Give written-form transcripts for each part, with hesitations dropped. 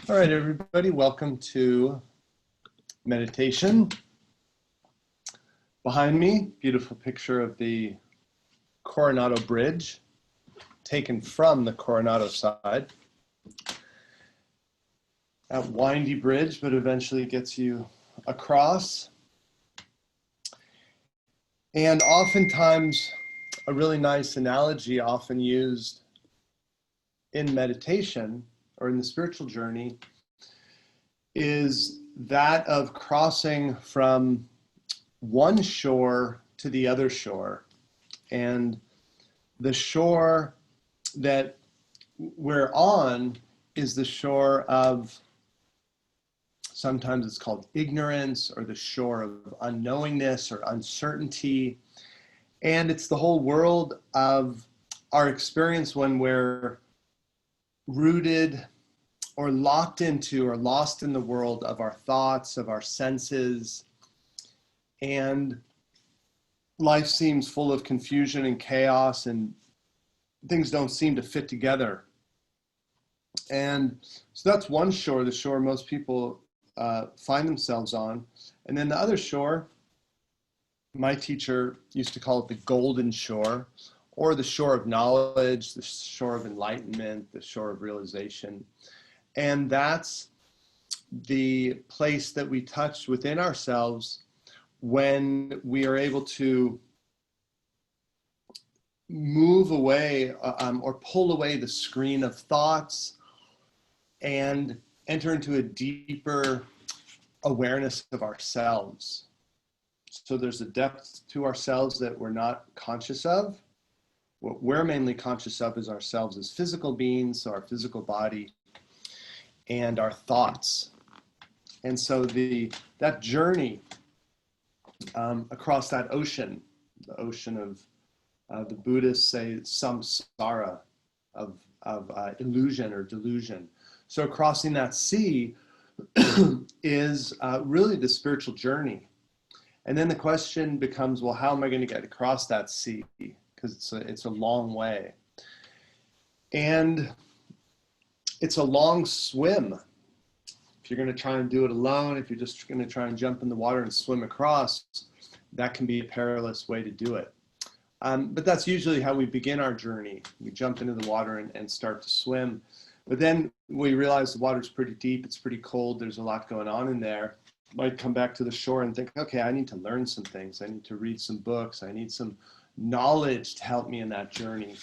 All right, everybody, welcome to meditation. Behind me, beautiful picture of the Coronado Bridge, taken from the Coronado side. That windy bridge, but eventually gets you across. And oftentimes, a really nice analogy often used in meditation or in the spiritual journey is that of crossing from one shore to the other shore. And the shore that we're on is the shore of, sometimes it's called ignorance, or the shore of unknowingness or uncertainty. And it's the whole world of our experience when we're rooted or locked into or lost in the world of our thoughts, of our senses, and life seems full of confusion and chaos, and things don't seem to fit together. And so that's one shore, the shore most people find themselves on. And then the other shore, my teacher used to call it the golden shore, or the shore of knowledge, the shore of enlightenment, the shore of realization. And that's the place that we touch within ourselves when we are able to move away or pull away the screen of thoughts and enter into a deeper awareness of ourselves. So there's a depth to ourselves that we're not conscious of. What we're mainly conscious of is ourselves as physical beings, so our physical body and our thoughts. And so that journey across that ocean, the ocean of the Buddhists say samsara, of illusion or delusion. So crossing that sea is really the spiritual journey. And then the question becomes, well, how am I going to get across that sea? Because it's a long way. And it's a long swim. If you're going to try and do it alone, if you're just going to try and jump in the water and swim across, that can be a perilous way to do it. But that's usually how we begin our journey. We jump into the water and start to swim. But then we realize the water's pretty deep, it's pretty cold, there's a lot going on in there. Might come back to the shore and think, okay, I need to learn some things. I need to read some books. I need some knowledge to help me in that journey.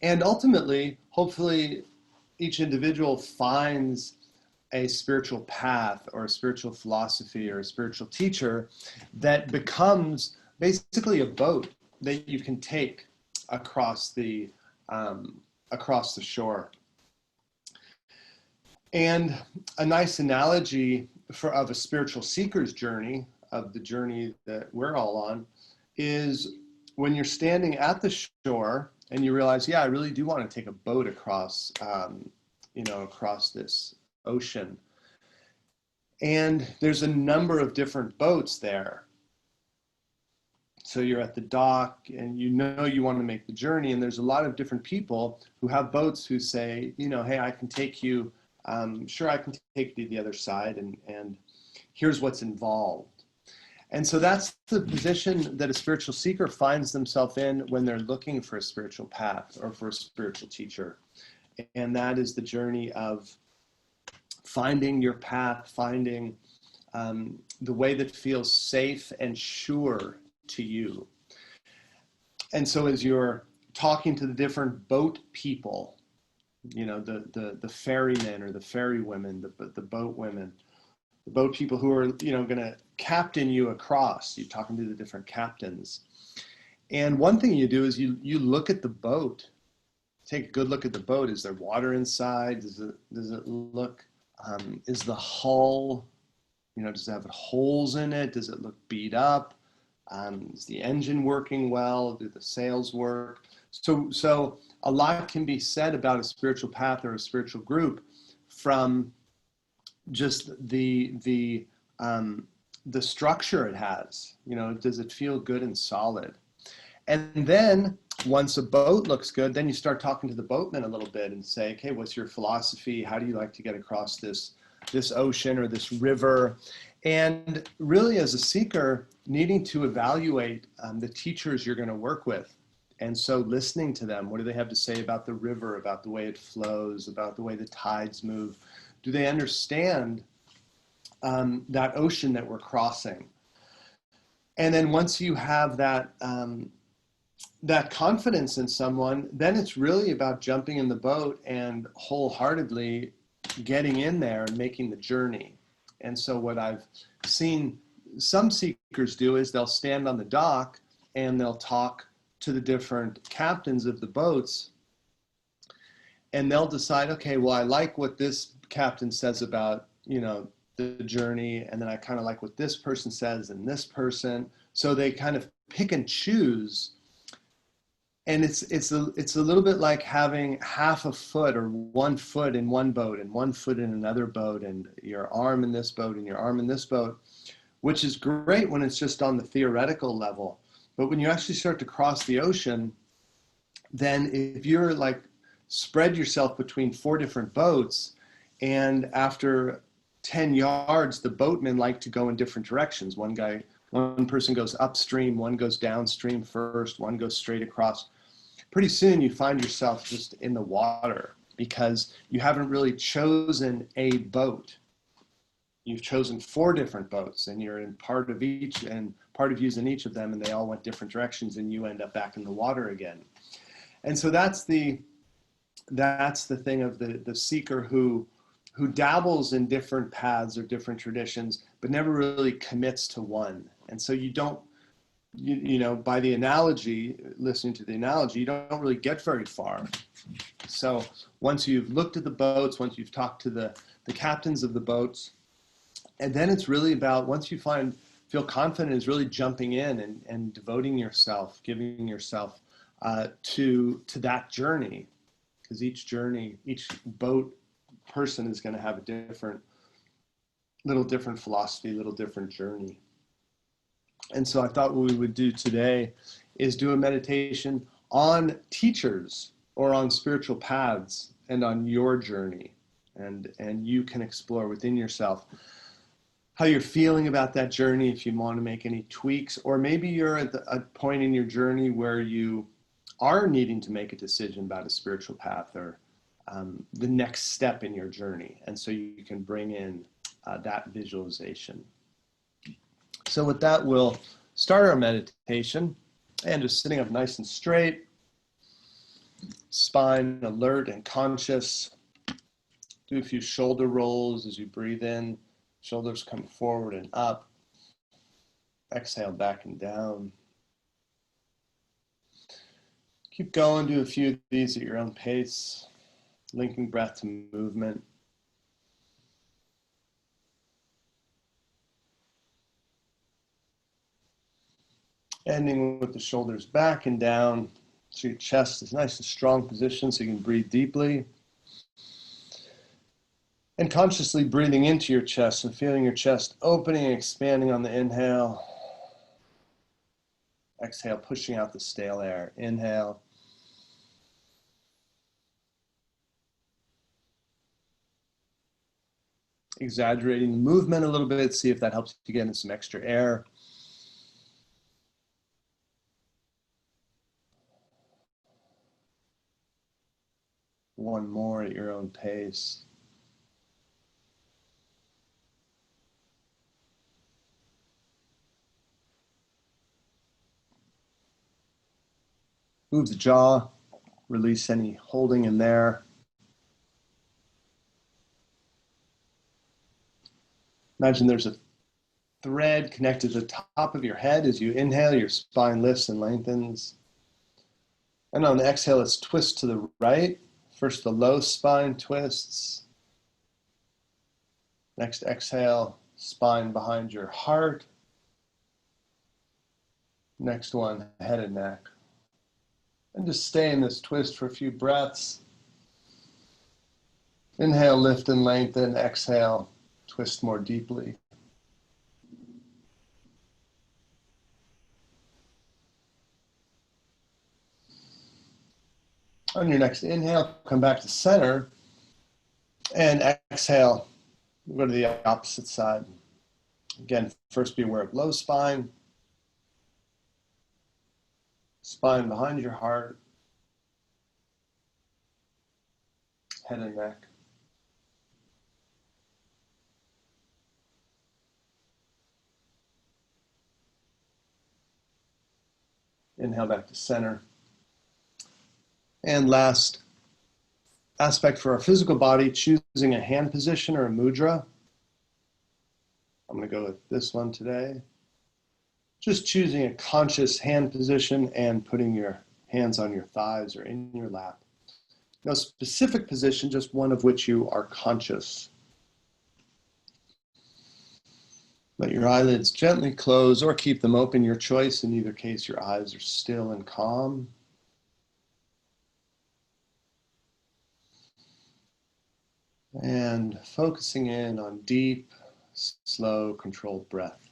And ultimately, hopefully, each individual finds a spiritual path or a spiritual philosophy or a spiritual teacher that becomes basically a boat that you can take across the shore. And a nice analogy of a spiritual seeker's journey, of the journey that we're all on, is when you're standing at the shore and you realize, yeah, I really do want to take a boat across, across this ocean. And there's a number of different boats there. So you're at the dock and you know you want to make the journey, and there's a lot of different people who have boats who say, hey, I can take you, sure, I can take you to the other side, and here's what's involved. And so that's the position that a spiritual seeker finds themselves in when they're looking for a spiritual path or for a spiritual teacher. And that is the journey of finding your path, finding the way that feels safe and sure to you. And so as you're talking to the different boat people, the ferrymen or the ferry women, the boat women, the boat people who are, going to captain you across, you're talking to the different captains. And one thing you do is you look at the boat, take a good look at the boat. Is there water inside? Does it look, is the hull, does it have holes in it? Does it look beat up? Is the engine working well? Do the sails work? So a lot can be said about a spiritual path or a spiritual group from just the structure it has. Does it feel good and solid? And then once a boat looks good, then you start talking to the boatman a little bit and say, okay, what's your philosophy? How do you like to get across this ocean or this river? And really, as a seeker, needing to evaluate the teachers you're going to work with. And so listening to them, what do they have to say about the river, about the way it flows, about the way the tides move? Do they understand that ocean that we're crossing? And then once you have that, that confidence in someone, then it's really about jumping in the boat and wholeheartedly getting in there and making the journey. And so what I've seen some seekers do is they'll stand on the dock and they'll talk to the different captains of the boats, and they'll decide, okay, well, I like what this captain says about, you know, the journey, and then I kind of like what this person says and this person. So they kind of pick and choose. And it's a little bit like having half a foot or 1 foot in one boat and 1 foot in another boat, and your arm in this boat and your arm in this boat, which is great when it's just on the theoretical level. But when you actually start to cross the ocean, then if you're like spread yourself between 4 different boats, and after 10 yards, the boatmen like to go in different directions. One person goes upstream, one goes downstream first, one goes straight across. Pretty soon you find yourself just in the water because you haven't really chosen a boat. You've chosen 4 different boats, and you're in part of each, and part of you's in each of them, and they all went different directions, and you end up back in the water again. And so that's the thing of the seeker who dabbles in different paths or different traditions, but never really commits to one. And so you don't, you know, by the analogy, listening to the analogy, you don't really get very far. So once you've looked at the boats, once you've talked to the captains of the boats, and then it's really about, once you feel confident, is really jumping in and devoting yourself, giving yourself to that journey. Because each boat person is going to have a little different philosophy, little different journey. And so I thought what we would do today is do a meditation on teachers or on spiritual paths and on your journey. And you can explore within yourself how you're feeling about that journey, if you want to make any tweaks, or maybe you're at a point in your journey where you are needing to make a decision about a spiritual path or the next step in your journey. And so you can bring in that visualization. So with that, we'll start our meditation, and just sitting up nice and straight, spine alert and conscious. Do a few shoulder rolls as you breathe in. Shoulders come forward and up. Exhale back and down. Keep going, do a few of these at your own pace, linking breath to movement. Ending with the shoulders back and down, so your chest is nice and strong position so you can breathe deeply. And consciously breathing into your chest and feeling your chest opening and expanding on the inhale. Exhale, pushing out the stale air. Inhale. Exaggerating the movement a little bit, see if that helps you get in some extra air. One more at your own pace. Move the jaw, release any holding in there. Imagine there's a thread connected to the top of your head. As you inhale, your spine lifts and lengthens. And on the exhale, let's twist to the right. First, the low spine twists. Next exhale, spine behind your heart. Next one, head and neck. And just stay in this twist for a few breaths. Inhale, lift and lengthen. Exhale, twist more deeply. On your next inhale, come back to center, and exhale, go to the opposite side. Again, first be aware of low spine, spine behind your heart, head and neck. Inhale back to center. And last aspect for our physical body, choosing a hand position or a mudra. I'm going to go with this one today. Just choosing a conscious hand position and putting your hands on your thighs or in your lap. No specific position, just one of which you are conscious. Let your eyelids gently close or keep them open, your choice. In either case, your eyes are still and calm. And focusing in on deep, slow, controlled breath.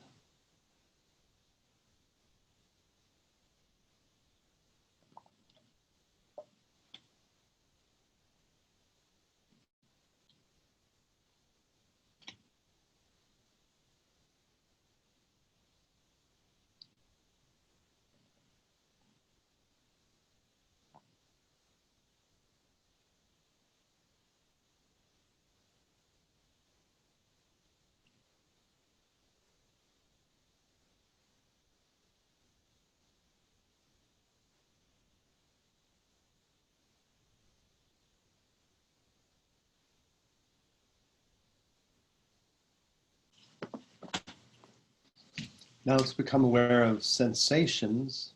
Now let's become aware of sensations.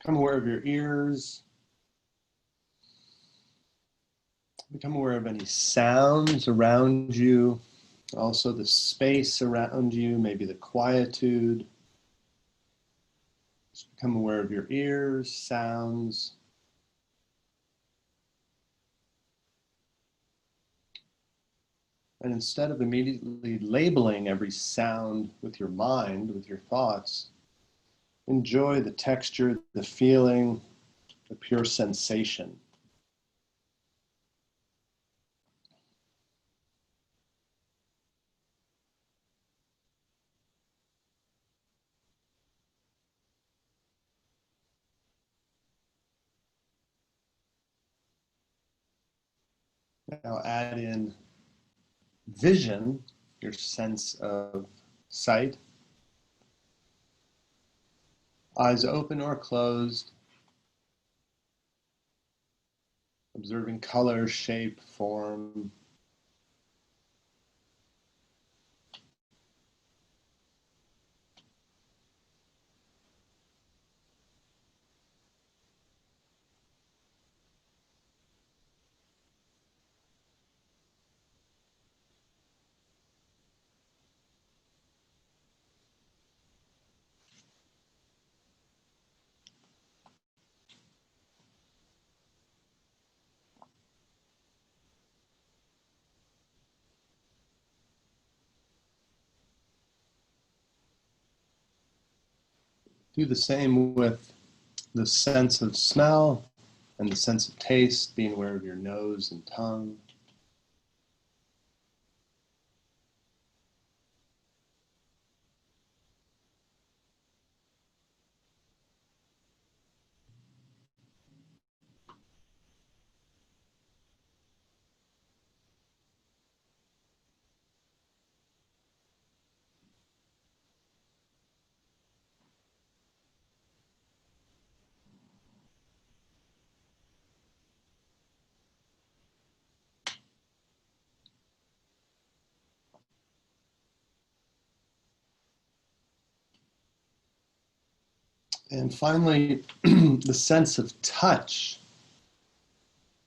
Become aware of your ears. Become aware of any sounds around you. Also the space around you, maybe the quietude. Just become aware of your ears, sounds. And instead of immediately labeling every sound with your mind, with your thoughts, enjoy the texture, the feeling, the pure sensation. Now add in vision, your sense of sight. Eyes open or closed. Observing color, shape, form. Do the same with the sense of smell and the sense of taste, being aware of your nose and tongue. And finally, the sense of touch,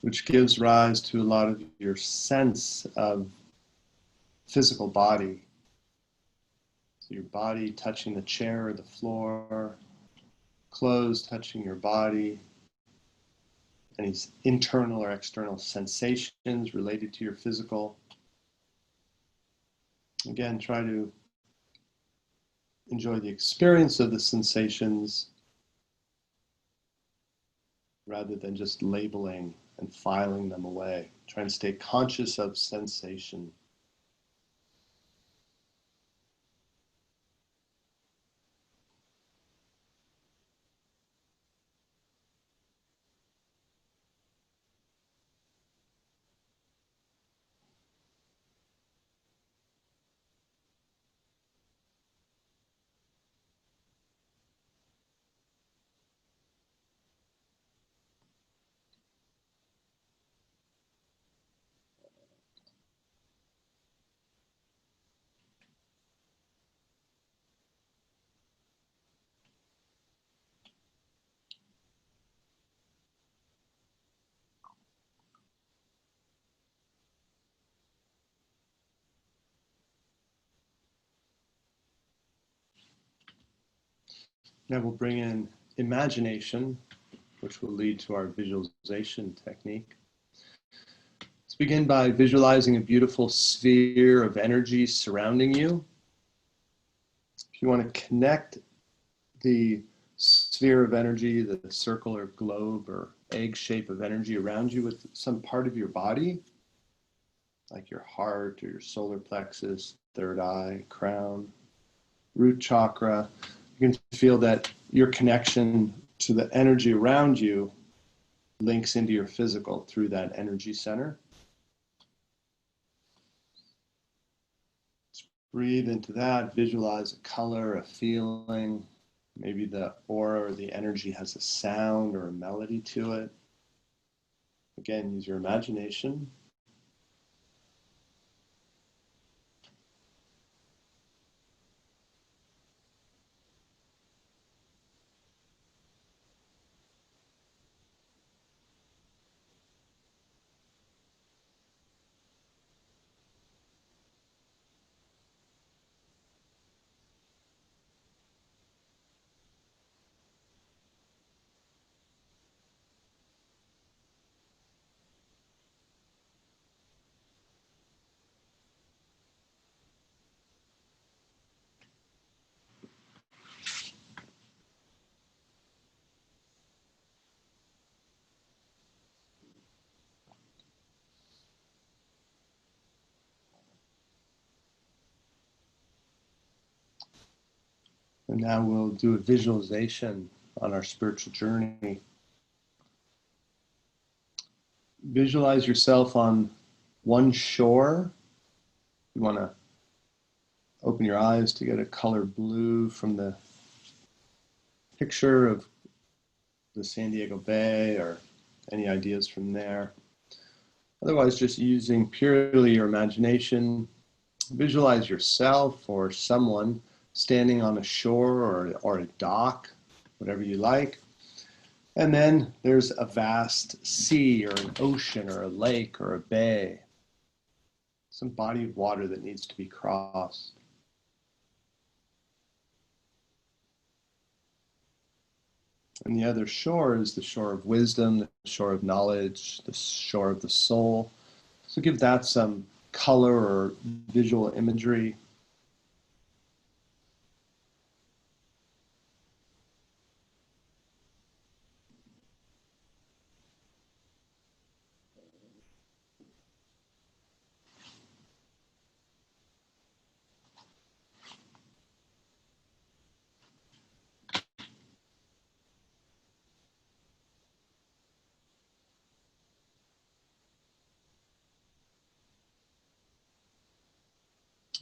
which gives rise to a lot of your sense of physical body. So your body touching the chair or the floor, clothes touching your body, any internal or external sensations related to your physical. Again, try to enjoy the experience of the sensations rather than just labeling and filing them away. Try and stay conscious of sensation. Now we'll bring in imagination, which will lead to our visualization technique. Let's begin by visualizing a beautiful sphere of energy surrounding you. If you want to connect the sphere of energy, the circle or globe or egg shape of energy around you with some part of your body, like your heart or your solar plexus, third eye, crown, root chakra, you can feel that your connection to the energy around you links into your physical through that energy center. Just breathe into that, visualize a color, a feeling. Maybe the aura or the energy has a sound or a melody to it. Again, use your imagination. And now we'll do a visualization on our spiritual journey. Visualize yourself on one shore. You want to open your eyes to get a color blue from the picture of the San Diego Bay or any ideas from there. Otherwise, just using purely your imagination, visualize yourself or someone standing on a shore or a dock, whatever you like. And then there's a vast sea or an ocean or a lake or a bay, some body of water that needs to be crossed. And the other shore is the shore of wisdom, the shore of knowledge, the shore of the soul. So give that some color or visual imagery.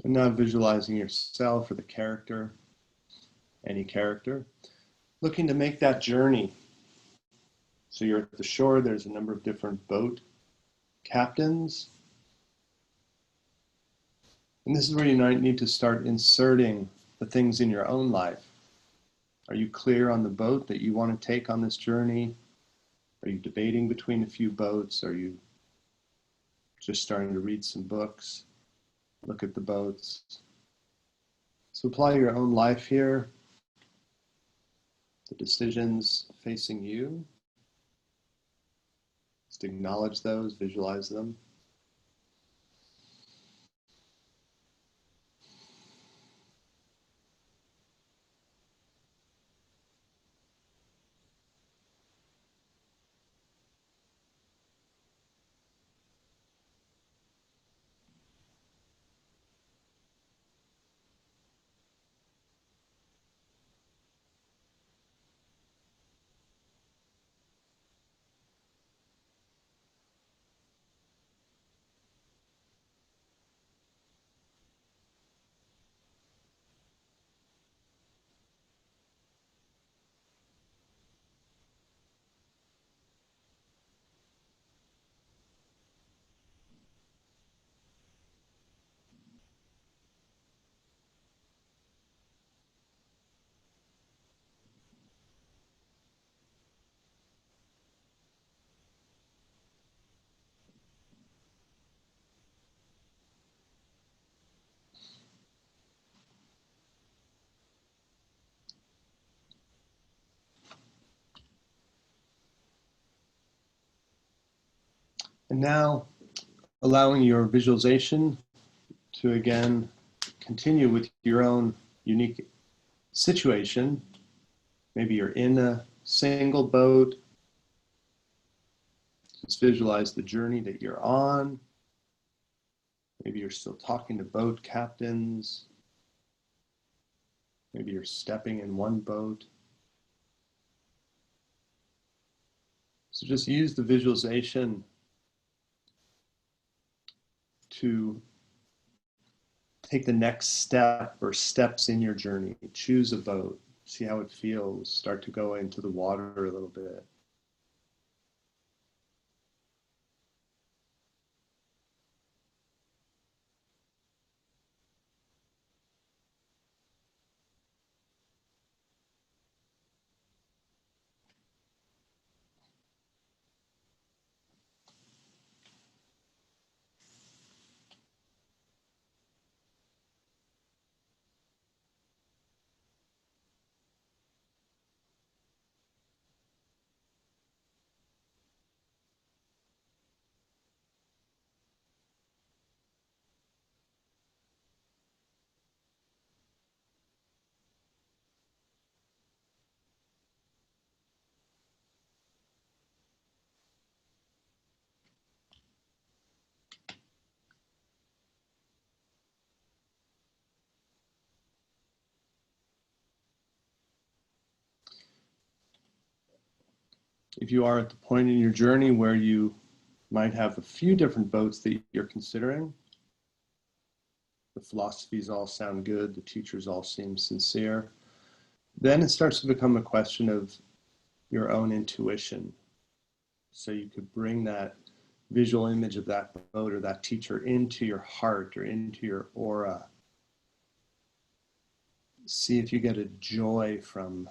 And now visualizing yourself or the character, any character, looking to make that journey. So you're at the shore, there's a number of different boat captains. And this is where you might need to start inserting the things in your own life. Are you clear on the boat that you want to take on this journey? Are you debating between a few boats? Are you just starting to read some books? Look at the boats. So apply your own life here, the decisions facing you. Just acknowledge those, visualize them. And now allowing your visualization to again continue with your own unique situation. Maybe you're in a single boat. Just visualize the journey that you're on. Maybe you're still talking to boat captains. Maybe you're stepping in one boat. So just use the visualization to take the next step or steps in your journey. Choose a boat. See how it feels. Start to go into the water a little bit. If you are at the point in your journey where you might have a few different boats that you're considering, the philosophies all sound good, the teachers all seem sincere, then it starts to become a question of your own intuition. So you could bring that visual image of that boat or that teacher into your heart or into your aura. See if you get a joy from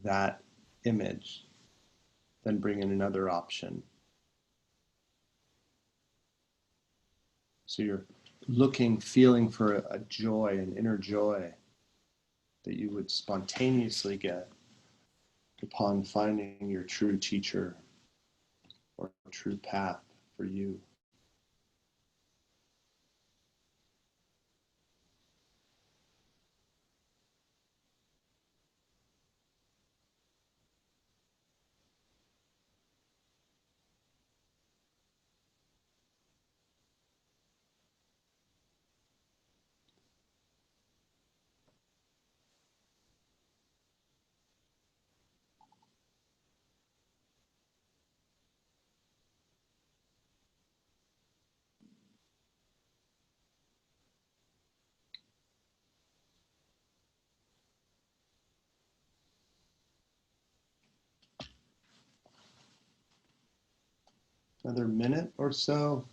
that image. Then bring in another option. So you're looking, feeling for a joy, an inner joy that you would spontaneously get upon finding your true teacher or true path for you. Another minute or so.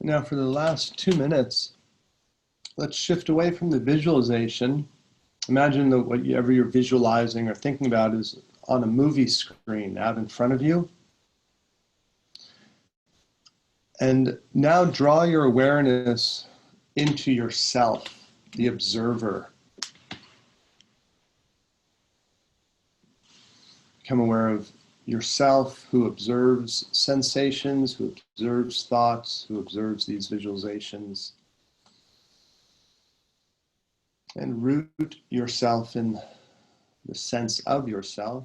Now for the last 2 minutes, let's shift away from the visualization. Imagine that whatever you're visualizing or thinking about is on a movie screen out in front of you. And now draw your awareness into yourself, the observer. Become aware of yourself who observes sensations, who observes thoughts, who observes these visualizations. And root yourself in the sense of yourself.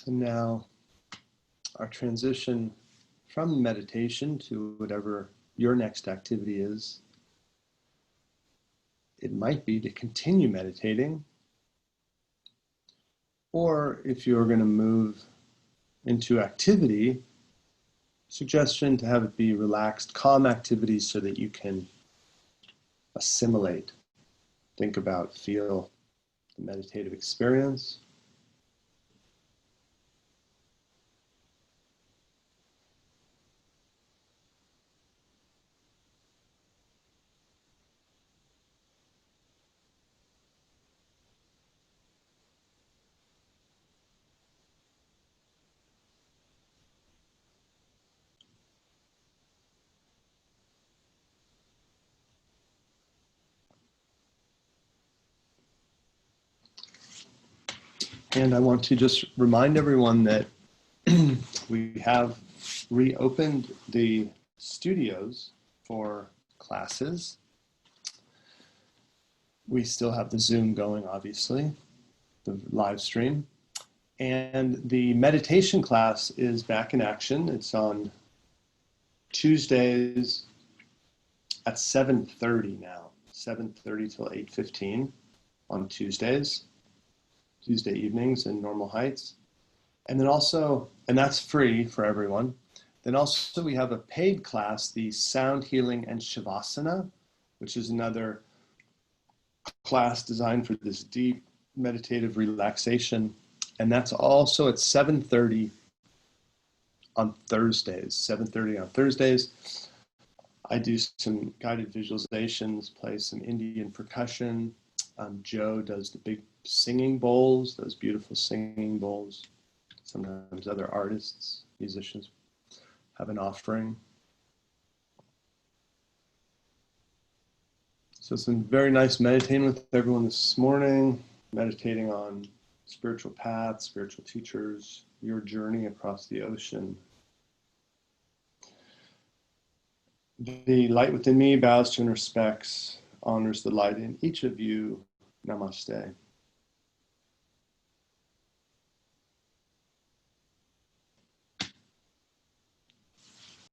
So now our transition from meditation to whatever your next activity is. It might be to continue meditating, or if you're going to move into activity, suggestion to have it be relaxed, calm activities so that you can assimilate, think about, feel the meditative experience. And I want to just remind everyone that we have reopened the studios for classes. We still have the Zoom going, obviously, the live stream. And the meditation class is back in action. It's on Tuesdays at 7:30 now, 7:30 till 8:15 on Tuesday evenings in Normal Heights. And then also, and that's free for everyone. Then also we have a paid class, the Sound Healing and Shavasana, which is another class designed for this deep meditative relaxation. And that's also at 7:30 on Thursdays, 7:30 on Thursdays. I do some guided visualizations, play some Indian percussion. Joe does the big singing bowls, those beautiful singing bowls. Sometimes other artists, musicians have an offering. So some very nice meditating with everyone this morning, meditating on spiritual paths, spiritual teachers, your journey across the ocean. The light within me bows to and respects, honors the light in each of you. Namaste.